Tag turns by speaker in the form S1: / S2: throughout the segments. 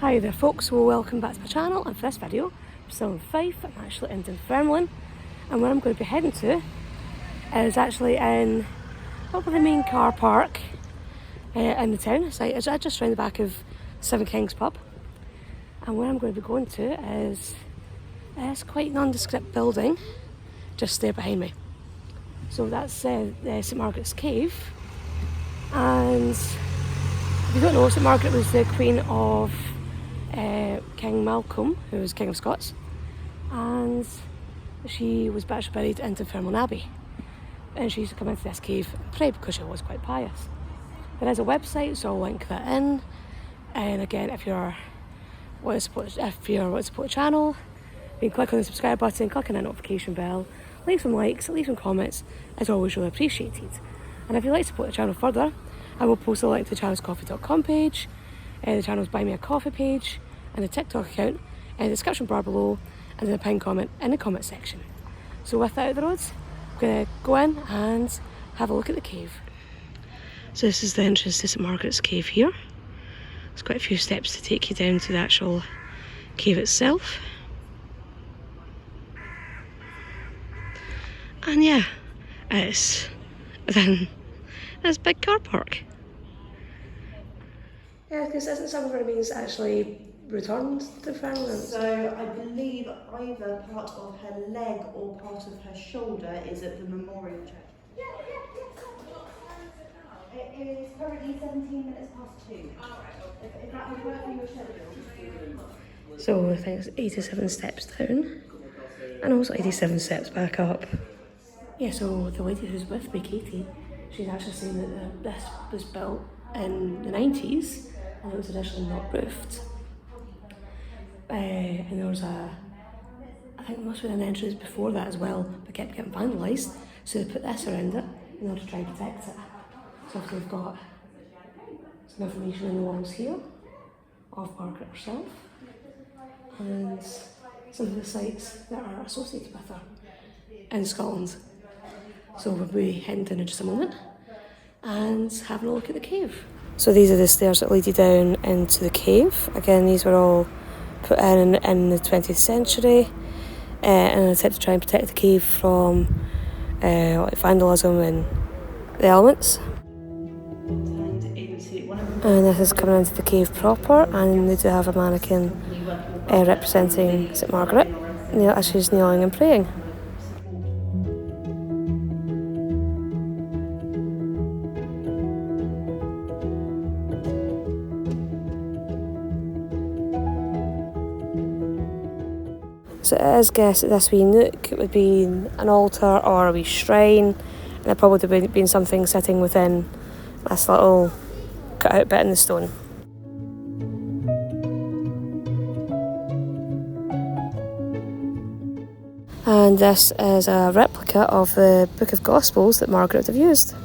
S1: Hi there folks, well welcome back to my channel, and for this video I'm still in Fife. I'm actually in Dunfermline, and where I'm going to be heading to is actually in probably the main car park in the town. It's just around the back of Seven Kings pub, and where I'm going to be going to is this quite nondescript building just there behind me. So that's St Margaret's Cave, and if you don't know, St Margaret was the queen of King Malcolm, who was King of Scots, and she was actually buried in Dunfermline Abbey, and she used to come into this cave and pray because she was quite pious. There is a website, so I'll link that in, and again, if you're want to support the channel, you can click on the subscribe button, click on the notification bell, leave some likes, leave some comments. It's always really appreciated. And if you'd like to support the channel further, I will post a link to the channel's coffee.com page, the channel's Buy Me a Coffee page, and the TikTok account in the description bar below, and in the pinned comment in the comment section. So with that out of the roads, I'm going to go in and have a look at the cave. So this is the entrance to St Margaret's Cave here. There's quite a few steps to take you down to the actual cave itself. And yeah, it's within this big car park. Yeah, because isn't some of her remains actually returned to Dunfermline?
S2: So I believe either part of her leg or part of her shoulder is at the memorial church. It is currently 17 minutes past 2. If that would work for your schedule.
S1: So I think it's 87 steps down, and also 87 steps back up. Yeah, so the lady who's with me, Katie, she's actually saying that this was built in the 90s, and it was initially not roofed. And there was I think there must have been an entrance before that as well, but kept getting vandalised, so they put this around it in order to try and protect it. So we've got some information in the walls here of Margaret herself, and some of the sites that are associated with her in Scotland. So we'll be heading down in just a moment and having a look at the cave. So these are the stairs that lead you down into the cave. Again, these were all put in the 20th century in an attempt to try and protect the cave from like vandalism and the elements. And this is coming into the cave proper, and they do have a mannequin representing St Margaret as she's kneeling and praying. So it is guessed that this wee nook would be an altar or a wee shrine, and there probably would have been something sitting within this little cut out bit in the stone. And this is a replica of the Book of Gospels that Margaret would have used.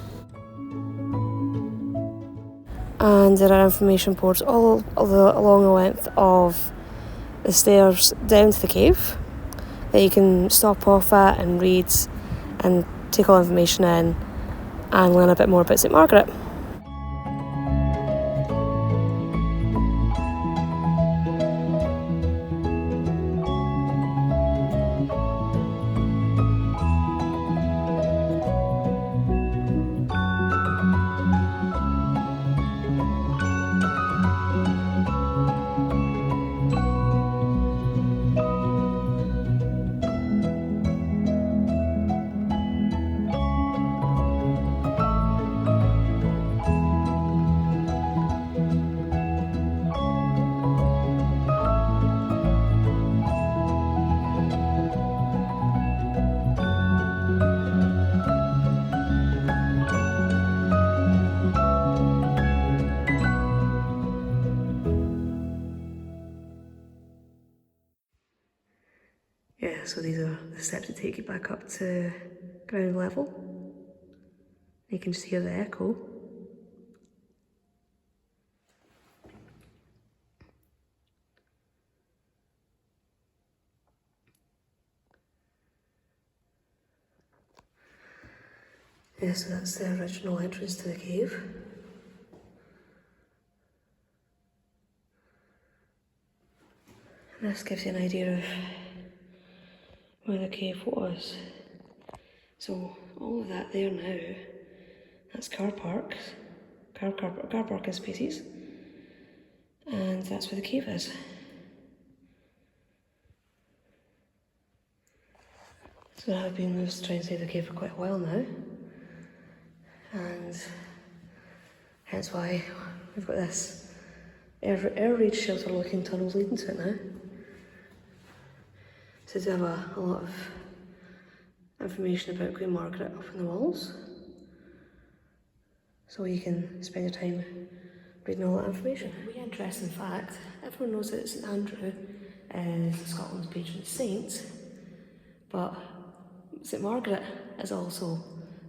S1: And there are information boards all along the length of the stairs down to the cave that you can stop off at and read and take all information in and learn a bit more about St Margaret. Yeah, so these are the steps that take you back up to ground level. You can just hear the echo. Yeah, so that's the original entrance to the cave. And this gives you an idea of where the cave was. So all of that there now, that's car parks, car parking spaces, and that's where the cave is. So I've been trying to save the cave for quite a while now, and hence why we've got this air raid shelter looking tunnels leading to it now. So to have a lot of information about Queen Margaret up on the walls, so you can spend your time reading all that information. A wee interesting fact, everyone knows that St Andrew is Scotland's patron saint, but St Margaret is also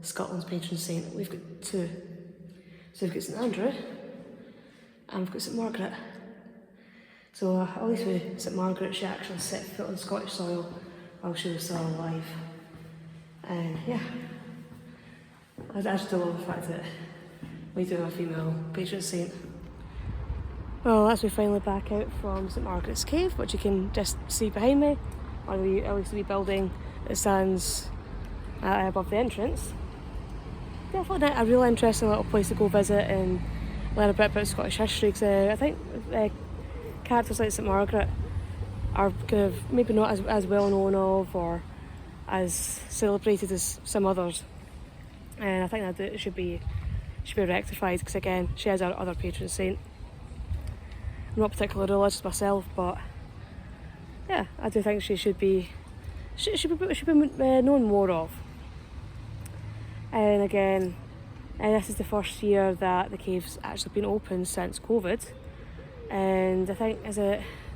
S1: Scotland's patron saint. We've got two. So we've got St Andrew and we've got St Margaret. So at least with St Margaret, she actually set foot on Scottish soil while she was still alive. And yeah, I just love the fact that we do have a female patron saint. Well, that's me finally back out from St Margaret's Cave, which you can just see behind me, or at least the wee building that stands above the entrance. Definitely a really interesting little place to go visit and learn a bit about Scottish history, because I think characters like St Margaret are kind of maybe not as well known of or as celebrated as some others, and I think that it should be rectified, because again, she is our other patron saint. I'm not particularly religious myself, but yeah, I do think she should be known more of. And again, this is the first year that the cave's actually been open since COVID, and I think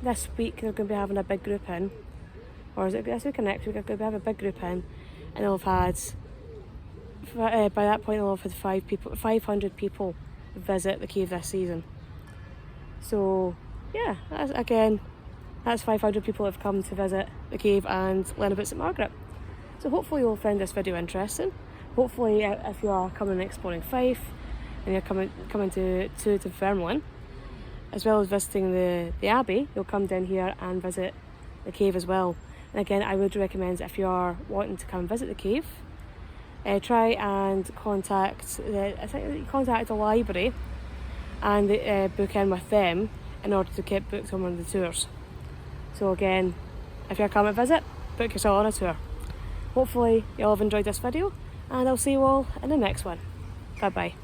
S1: this week they're going to be having a big group in, or is it this week or next week? They're going to have a big group in, and they'll have had by that point they'll have had 500 people visit the cave this season. So yeah, that's 500 people that have come to visit the cave and learn about St Margaret. So hopefully you'll find this video interesting. Hopefully if you are coming and exploring Fife and you're coming to Dunfermline, as well as visiting the Abbey, you'll come down here and visit the cave as well. And again, I would recommend, if you are wanting to come and visit the cave, try and contact the library and book in with them in order to get booked on one of the tours. So again, if you're coming to visit, book yourself on a tour. Hopefully you'll have enjoyed this video, and I'll see you all in the next one. Bye bye.